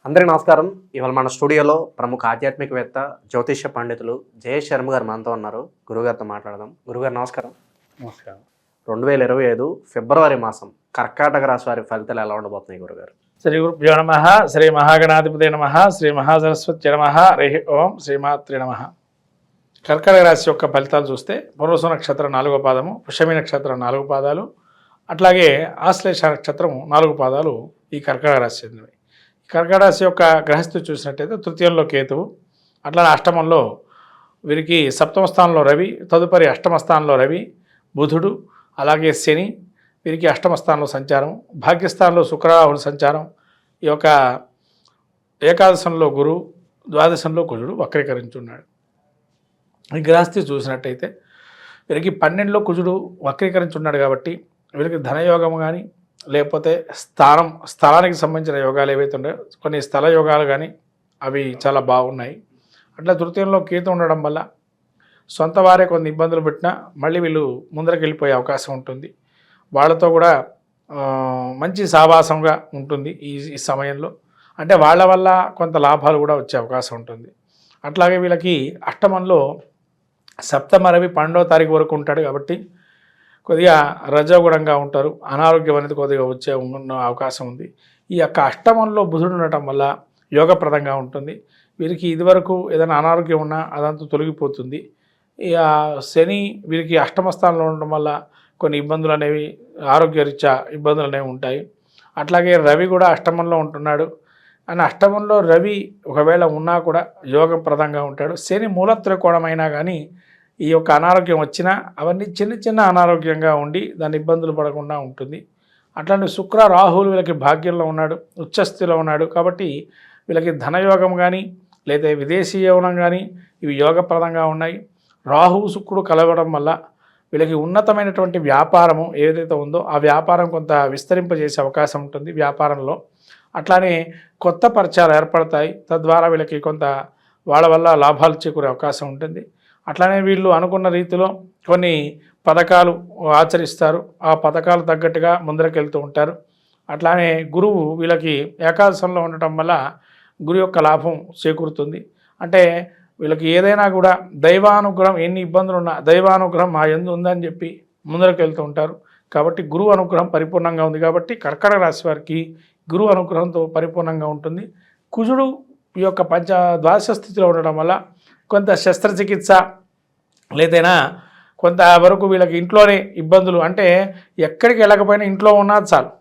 అందరికీ నమస్కారం. ఇవాళ మన స్టూడియోలో ప్రముఖ ఆధ్యాత్మికవేత్త, జ్యోతిష్య పండితులు జయేష్ శర్మ గారు మనతో ఉన్నారు. గురుగారితో మాట్లాడదాం. గురుగారు నమస్కారం. నమస్కారం. 2025 ఫిబ్రవరి మాసం కర్కాటక రాశి వారి ఫలితాలు ఎలా ఉండబోతున్నాయి గురుగారు? శ్రీ గురుభ్యో నమ. శ్రీ మహాగణాధిపతి నమ. శ్రీ మహాసరస్వతి నమ. హరి ఓం. శ్రీమాత్రి నమ. కర్కాటక రాశి యొక్క ఫలితాలు చూస్తే పునర్వసు నక్షత్రం 4వ పాదము, పుష్యమి నక్షత్రం 4 పాదాలు, అట్లాగే ఆశ్లేష నక్షత్రం 4 పాదాలు ఈ కర్కాటక రాశి చెందినవి. కర్కాటక రాశి యొక్క గ్రహస్థితి చూసినట్టయితే తృతీయంలో కేతువు, అట్లానే అష్టమంలో వీరికి సప్తమ స్థానంలో రవి, తదుపరి అష్టమ స్థానంలో రవి, బుధుడు, అలాగే శని వీరికి అష్టమ స్థానంలో సంచారం, భాగ్యస్థానంలో శుక్రరాహుల సంచారం, ఈ యొక్క ఏకాదశంలో గురు, ద్వాదశంలో కుజుడు వక్రీకరించున్నాడు. ఈ గ్రహస్థితి చూసినట్టయితే వీరికి 12లో కుజుడు వక్రీకరించున్నాడు కాబట్టి వీరికి ధనయోగం కానీ లేకపోతే స్థలానికి సంబంధించిన యోగాలు ఏవైతే ఉన్నాయో కొన్ని స్థల యోగాలు కానీ అవి చాలా బాగున్నాయి. అట్లా తృతీయంలో కేతు ఉండడం వల్ల సొంత వారే కొన్ని ఇబ్బందులు పెట్టినా మళ్ళీ వీళ్ళు ముందరికి వెళ్ళిపోయే అవకాశం ఉంటుంది. వాళ్ళతో కూడా మంచి సావాసంగా ఉంటుంది ఈ సమయంలో. అంటే వాళ్ళ వల్ల కొంత లాభాలు కూడా వచ్చే అవకాశం ఉంటుంది. అట్లాగే వీళ్ళకి అష్టమంలో సప్తమ రవి 12వ తారీఖు వరకు ఉంటాడు కాబట్టి కొద్దిగా రజోగుణంగా ఉంటారు. అనారోగ్యం అనేది కొద్దిగా వచ్చే అవకాశం ఉంది. ఈ యొక్క అష్టమంలో బుధుడు ఉండటం వల్ల యోగప్రదంగా ఉంటుంది. వీరికి ఇదివరకు ఏదైనా అనారోగ్యం ఉన్నా అదంతా తొలగిపోతుంది. ఇక శని వీరికి అష్టమ స్థానంలో ఉండడం వల్ల కొన్ని ఇబ్బందులు అనేవి ఆరోగ్యరీత్యా ఇబ్బందులు అనేవి ఉంటాయి. అట్లాగే రవి కూడా అష్టమంలో ఉంటున్నాడు. అని అష్టమంలో రవి ఒకవేళ ఉన్నా కూడా యోగప్రదంగా ఉంటాడు. శని మూలత్రికోణమైనా కానీ ఈ యొక్క అనారోగ్యం వచ్చినా అవన్నీ చిన్న చిన్న అనారోగ్యంగా ఉండి దాని ఇబ్బందులు పడకుండా ఉంటుంది. అట్లాంటి శుక్ర రాహులు వీళ్ళకి భాగ్యంలో ఉన్నాడు, ఉచ్చస్థితిలో ఉన్నాడు కాబట్టి వీళ్ళకి ధనయోగం కానీ లేదా విదేశీ యోగం కానీ ఇవి యోగప్రదంగా ఉన్నాయి. రాహువు శుక్రుడు కలవడం వల్ల వీళ్ళకి ఉన్నతమైనటువంటి వ్యాపారము ఏదైతే ఉందో ఆ వ్యాపారం కొంత విస్తరింపజేసే అవకాశం ఉంటుంది వ్యాపారంలో. అట్లానే కొత్త పరిచయాలు ఏర్పడతాయి. తద్వారా వీళ్ళకి కొంత వాళ్ళ వల్ల లాభాలు చేకూరే అవకాశం ఉంటుంది. అట్లానే వీళ్ళు అనుకున్న రీతిలో కొన్ని పథకాలు ఆచరిస్తారు. ఆ పథకాలు తగ్గట్టుగా ముందరకు వెళ్తూ ఉంటారు. అట్లానే గురువు వీళ్ళకి ఏకాదశంలో ఉండటం వల్ల గురు యొక్క లాభం చేకూరుతుంది. అంటే వీళ్ళకి ఏదైనా కూడా దైవానుగ్రహం, ఎన్ని ఇబ్బందులు ఉన్నా దైవానుగ్రహం మా యందు ఉందని చెప్పి ముందరకు వెళ్తూ ఉంటారు. కాబట్టి గురువు అనుగ్రహం పరిపూర్ణంగా ఉంది కాబట్టి కర్కాటక రాశి వారికి గురువు అనుగ్రహంతో పరిపూర్ణంగా ఉంటుంది. కుజుడు ఈ యొక్క ద్వాదశ స్థితిలో ఉండడం వల్ల కొంత శస్త్రచికిత్స లేదైనా కొంత వరకు వీళ్ళకి ఇంట్లోనే ఇబ్బందులు, అంటే ఎక్కడికి వెళ్ళకపోయినా ఇంట్లో ఉన్నా చాలు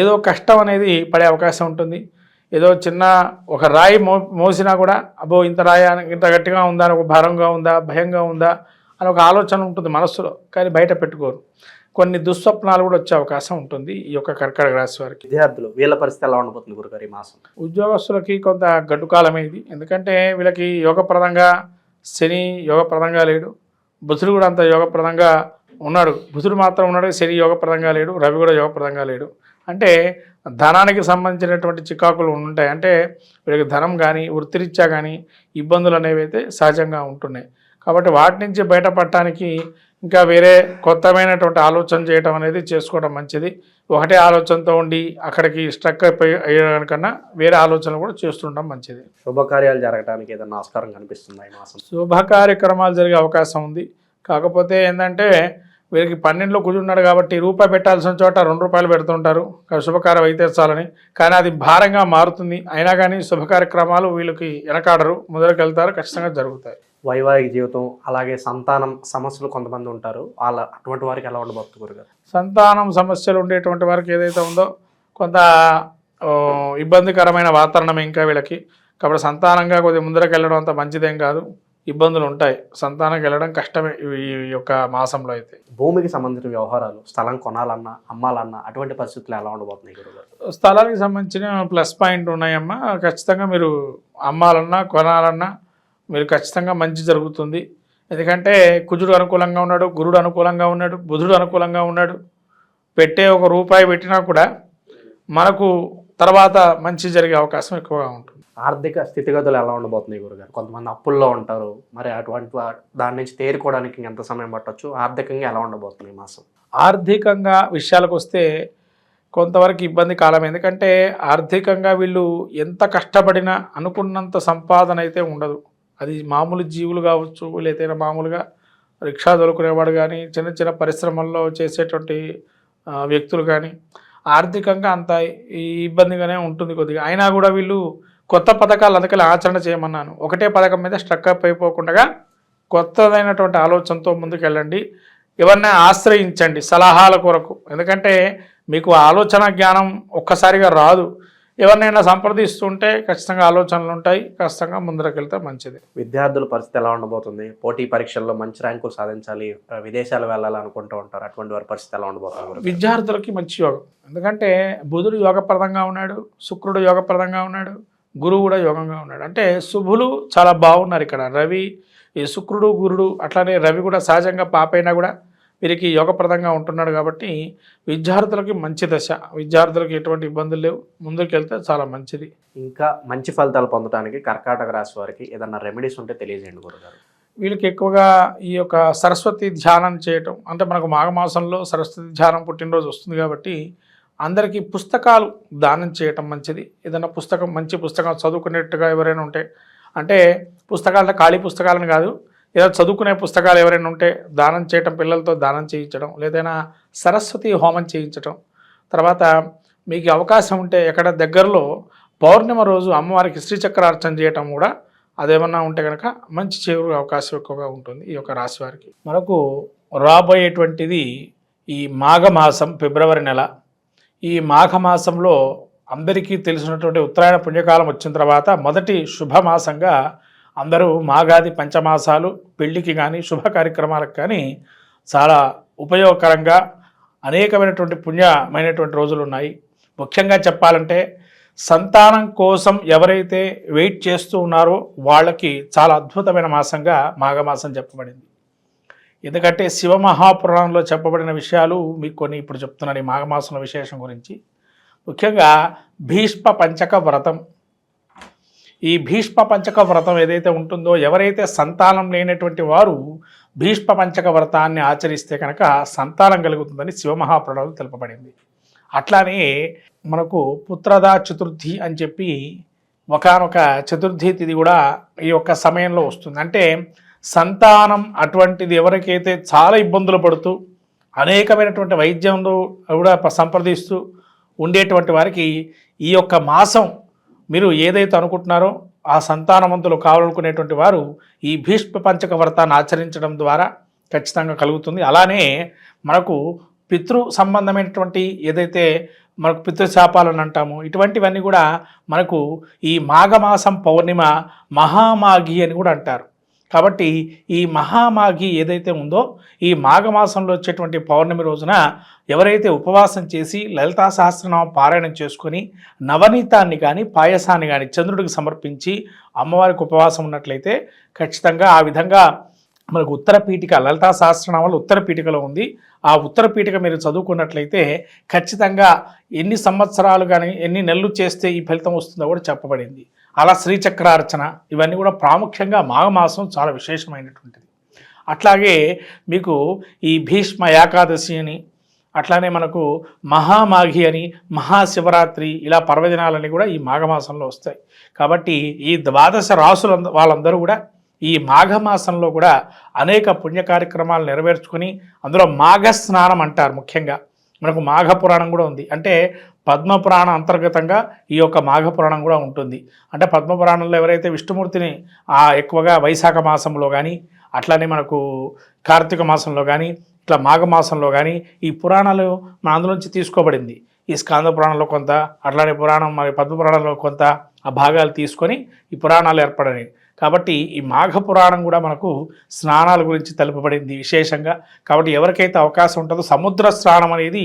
ఏదో కష్టం అనేది పడే అవకాశం ఉంటుంది. ఏదో చిన్న ఒక రాయి మోసినా కూడా అబ్బో ఇంత రాయి ఇంత గట్టిగా ఉందా, ఒక భారంగా ఉందా, భయంగా ఉందా అని ఒక ఆలోచన ఉంటుంది మనస్సులో, కానీ బయట పెట్టుకోరు. కొన్ని దుస్వప్నాలు కూడా వచ్చే అవకాశం ఉంటుంది ఈ యొక్క కర్కాటక రాశి వారికి. విద్యార్థులు వీళ్ళ పరిస్థితి ఎలా ఉండబోతుంది గురుగారు ఈ మాసం? ఉద్యోగస్తులకి కొంత గడ్డు కాలమే ఇది. ఎందుకంటే వీళ్ళకి యోగప్రదంగా శని యోగప్రదంగా లేడు, బుధుడు కూడా అంత యోగప్రదంగా ఉన్నాడు. బుధుడు మాత్రం ఉన్నాడు, శని యోగప్రదంగా లేడు, రవి కూడా యోగప్రదంగా లేడు. అంటే ధనానికి సంబంధించినటువంటి చికాకులు ఉంటాయి. అంటే వీళ్ళకి ధనం కానీ వృత్తిరీత్యా కానీ ఇబ్బందులు అనేవి అయితే సహజంగా ఉంటున్నాయి. కాబట్టి వాటి నుంచి బయటపడటానికి ఇంకా వేరే కొత్తమైనటువంటి ఆలోచన చేయడం అనేది చేసుకోవడం మంచిది. ఒకటే ఆలోచనతో ఉండి అక్కడికి స్ట్రక్ అయ్యేదానికన్నా వేరే ఆలోచనలు కూడా చేస్తుండడం మంచిది. శుభకార్యాలు జరగడానికి ఏదైనా ఆస్కారం కనిపిస్తుంది ఈ మాసం? శుభ కార్యక్రమాలు జరిగే అవకాశం ఉంది. కాకపోతే ఏంటంటే వీరికి 12లో కుజున్నాడు కాబట్టి రూపాయి పెట్టాల్సిన చోట 2 రూపాయలు పెడుతుంటారు శుభకార్యం అయితే చాలని. కానీ అది భారంగా మారుతుంది. అయినా కానీ శుభ కార్యక్రమాలు వీళ్ళకి వెనకాడరు, ముందరకు వెళ్తారు, ఖచ్చితంగా జరుగుతాయి. వైవాహిక జీవితం అలాగే సంతానం సమస్యలు కొంతమంది ఉంటారు, అటువంటి వారికి ఎలా ఉండబోతుంది గురుగారు? సంతానం సమస్యలు ఉండేటువంటి వారికి ఏదైతే ఉందో కొంత ఇబ్బందికరమైన వాతావరణం ఇంకా వీళ్ళకి. కాబట్టి సంతానంగా కొద్దిగా ముందరకు వెళ్ళడం అంత మంచిదేం కాదు, ఇబ్బందులు ఉంటాయి. సంతానానికి వెళ్ళడం కష్టమే ఈ యొక్క మాసంలో. అయితే భూమికి సంబంధించిన వ్యవహారాలు, స్థలం కొనాలన్నా అమ్మాలన్నా అటువంటి పరిస్థితులు ఎలా ఉండబోతున్నాయి గురుగారు? స్థలానికి సంబంధించిన ప్లస్ పాయింట్ ఉన్నాయమ్మా. ఖచ్చితంగా మీరు అమ్మాలన్నా కొనాలన్నా మీరు ఖచ్చితంగా మంచి జరుగుతుంది. ఎందుకంటే కుజుడు అనుకూలంగా ఉన్నాడు, గురుడు అనుకూలంగా ఉన్నాడు, బుధుడు అనుకూలంగా ఉన్నాడు. పెట్టే ఒక రూపాయి పెట్టినా కూడా మనకు తర్వాత మంచి జరిగే అవకాశం ఎక్కువగా ఉంటుంది. ఆర్థిక స్థితిగతులు ఎలా ఉండబోతున్నాయి గురుగారు? కొంతమంది అప్పుల్లో ఉంటారు, మరి అటువంటి దాని నుంచి తేరుకోవడానికి ఎంత సమయం పట్టవచ్చు? ఆర్థికంగా ఎలా ఉండబోతుంది ఈ మాసం? ఆర్థికంగా విషయాలకు వస్తే కొంతవరకు ఇబ్బంది కాలం. ఎందుకంటే ఆర్థికంగా వీళ్ళు ఎంత కష్టపడినా అనుకున్నంత సంపాదన అయితే ఉండదు. అది మామూలు జీవులు కావచ్చు, లేదైనా మామూలుగా రిక్షా తోలుకునేవాడు కానీ, చిన్న చిన్న పరిశ్రమల్లో చేసేటువంటి వ్యక్తులు కానీ ఆర్థికంగా అంత ఇబ్బందిగానే ఉంటుంది కొద్దిగా. అయినా కూడా వీళ్ళు కొత్త పథకాలు అందుకని ఆచరణ చేయమన్నాను. ఒకటే పథకం మీద స్ట్రక్ అప్ అయిపోకుండా కొత్తదైనటువంటి ఆలోచనతో ముందుకెళ్ళండి. ఎవరినైనా ఆశ్రయించండి సలహాల కొరకు. ఎందుకంటే మీకు ఆలోచన జ్ఞానం ఒక్కసారిగా రాదు. ఎవరినైనా సంప్రదిస్తుంటే ఖచ్చితంగా ఆలోచనలు ఉంటాయి. ఖచ్చితంగా ముందరకు వెళ్తే మంచిది. విద్యార్థుల పరిస్థితి ఎలా ఉండబోతుంది? పోటీ పరీక్షల్లో మంచి ర్యాంకులు సాధించాలి, విదేశాలు వెళ్ళాలనుకుంటూ ఉంటారు. అటువంటి వారి పరిస్థితి ఎలా ఉండబోతుంది? విద్యార్థులకి మంచి యోగం. ఎందుకంటే బుధుడు యోగప్రదంగా ఉన్నాడు, శుక్రుడు యోగప్రదంగా ఉన్నాడు, గురువు కూడా యోగంగా ఉన్నాడు. అంటే శుభులు చాలా బాగున్నారు ఇక్కడ. రవి, ఈ శుక్రుడు, గురుడు, అట్లానే రవి కూడా సహజంగా పాపైనా కూడా వీరికి యోగప్రదంగా ఉంటున్నాడు. కాబట్టి విద్యార్థులకి మంచి దశ. విద్యార్థులకు ఎటువంటి ఇబ్బందులు లేవు. ముందుకు వెళ్తే చాలా మంచిది. ఇంకా మంచి ఫలితాలు పొందడానికి కర్కాటక రాశి వారికి ఏదన్నా రెమెడీస్ ఉంటే తెలియజేయండి గురుగారు. వీళ్ళకి ఎక్కువగా ఈ యొక్క సరస్వతి ధ్యానం చేయటం, అంటే మనకు మాఘమాసంలో సరస్వతి ధ్యానం పుట్టినరోజు వస్తుంది కాబట్టి అందరికీ పుస్తకాలు దానం చేయటం మంచిది. ఏదైనా పుస్తకం, మంచి పుస్తకం చదువుకునేట్టుగా ఎవరైనా ఉంటే, అంటే పుస్తకాలు ఖాళీ పుస్తకాలను కాదు, ఏదో చదువుకునే పుస్తకాలు ఎవరైనా ఉంటే దానం చేయటం, పిల్లలతో దానం చేయించడం, లేదైనా సరస్వతి హోమం చేయించటం. తర్వాత మీకు అవకాశం ఉంటే ఎక్కడ దగ్గరలో పౌర్ణిమ రోజు అమ్మవారికి శ్రీచక్రార్చన చేయటం కూడా, అదేమన్నా ఉంటే కనుక మంచి చేరు అవకాశం ఎక్కువగా ఉంటుంది ఈ యొక్క రాశి వారికి. మనకు రాబోయేటువంటిది ఈ మాఘమాసం, ఫిబ్రవరి నెల. ఈ మాఘమాసంలో అందరికీ తెలిసినటువంటి ఉత్తరాయణ పుణ్యకాలం వచ్చిన తర్వాత మొదటి శుభమాసంగా అందరూ మాఘాది పంచమాసాలు పెళ్లికి కానీ శుభ కార్యక్రమాలకు కానీ చాలా ఉపయోగకరంగా అనేకమైనటువంటి పుణ్యమైనటువంటి రోజులు ఉన్నాయి. ముఖ్యంగా చెప్పాలంటే సంతానం కోసం ఎవరైతే వెయిట్ చేస్తూ ఉన్నారో వాళ్ళకి చాలా అద్భుతమైన మాసంగా మాఘమాసం చెప్పబడింది. ఎందుకంటే శివమహాపురాణంలో చెప్పబడిన విషయాలు మీకు కొన్ని ఇప్పుడు చెప్తున్నాను ఈ మాఘమాసంలో విశేషం గురించి. ముఖ్యంగా భీష్మ పంచక వ్రతం. ఈ భీష్మ పంచక వ్రతం ఏదైతే ఉంటుందో, ఎవరైతే సంతానం లేనటువంటి వారు భీష్మ పంచక వ్రతాన్ని ఆచరిస్తే కనుక సంతానం కలుగుతుందని శివమహాపురాణంలో తెలుపబడింది. అట్లానే మనకు పుత్రదా చతుర్థి అని చెప్పి ఒకానొక చతుర్థి తిథి కూడా ఈ యొక్క సమయంలో వస్తుంది. అంటే సంతానం అటువంటిది ఎవరికైతే చాలా ఇబ్బందులు పడుతూ అనేకమైనటువంటి వైద్యంలో కూడా సంప్రదిస్తూ ఉండేటువంటి వారికి ఈ యొక్క మాసం మీరు ఏదైతే అనుకుంటున్నారో ఆ సంతానవంతులు కావాలనుకునేటువంటి వారు ఈ భీష్మ పంచక వ్రతాన్ని ఆచరించడం ద్వారా ఖచ్చితంగా కలుగుతుంది. అలానే మనకు పితృ సంబంధమైనటువంటి ఏదైతే మనకు పితృశాపాలని అంటాము, ఇటువంటివన్నీ కూడా మనకు ఈ మాఘమాసం పౌర్ణిమ మహామాఘి అని కూడా అంటారు. కాబట్టి ఈ మహామాఘి ఏదైతే ఉందో ఈ మాఘమాసంలో వచ్చేటువంటి పౌర్ణమి రోజున ఎవరైతే ఉపవాసం చేసి లలితా సహస్రనామం పారాయణం చేసుకొని నవనీతాన్ని కానీ పాయసాన్ని కానీ చంద్రుడికి సమర్పించి అమ్మవారికి ఉపవాసం ఉన్నట్లయితే ఖచ్చితంగా ఆ విధంగా మనకు ఉత్తర పీఠిక, లలితా సహస్రనామాలు ఉత్తర పీఠికలో ఉంది. ఆ ఉత్తర పీఠిక మీరు చదువుకున్నట్లయితే ఖచ్చితంగా ఎన్ని సంవత్సరాలు కానీ ఎన్ని నెలలు చేస్తే ఈ ఫలితం వస్తుందో కూడా చెప్పబడింది. అలా శ్రీచక్రార్చన ఇవన్నీ కూడా ప్రాముఖ్యంగా మాఘమాసం చాలా విశేషమైనటువంటిది. అట్లాగే మీకు ఈ భీష్మ ఏకాదశి అని, అట్లానే మనకు మహామాఘి అని, మహాశివరాత్రి, ఇలా పర్వదినాలన్నీ కూడా ఈ మాఘమాసంలో వస్తాయి. కాబట్టి ఈ ద్వాదశ రాసుల వాళ్ళందరూ కూడా ఈ మాఘమాసంలో కూడా అనేక పుణ్య కార్యక్రమాలు నెరవేర్చుకొని, అందులో మాఘ స్నానం అంటారు. ముఖ్యంగా మనకు మాఘ పురాణం కూడా ఉంది. అంటే పద్మపురాణ అంతర్గతంగా ఈ యొక్క మాఘపురాణం కూడా ఉంటుంది. అంటే పద్మపురాణంలో ఎవరైతే విష్ణుమూర్తిని ఎక్కువగా వైశాఖ మాసంలో కానీ, అట్లానే మనకు కార్తీక మాసంలో కానీ, ఇట్లా మాఘమాసంలో కానీ ఈ పురాణాలు మన అందులోంచి తీసుకోబడింది. ఈ స్కాంద పురాణంలో కొంత, అట్లానే పురాణం మరి పద్మపురాణంలో కొంత ఆ భాగాలు తీసుకొని ఈ పురాణాలు ఏర్పడని. కాబట్టి ఈ మాఘ పురాణం కూడా మనకు స్నానాల గురించి తెలుపబడింది విశేషంగా. కాబట్టి ఎవరికైతే అవకాశం ఉంటుందో సముద్ర స్నానం అనేది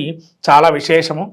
చాలా విశేషము.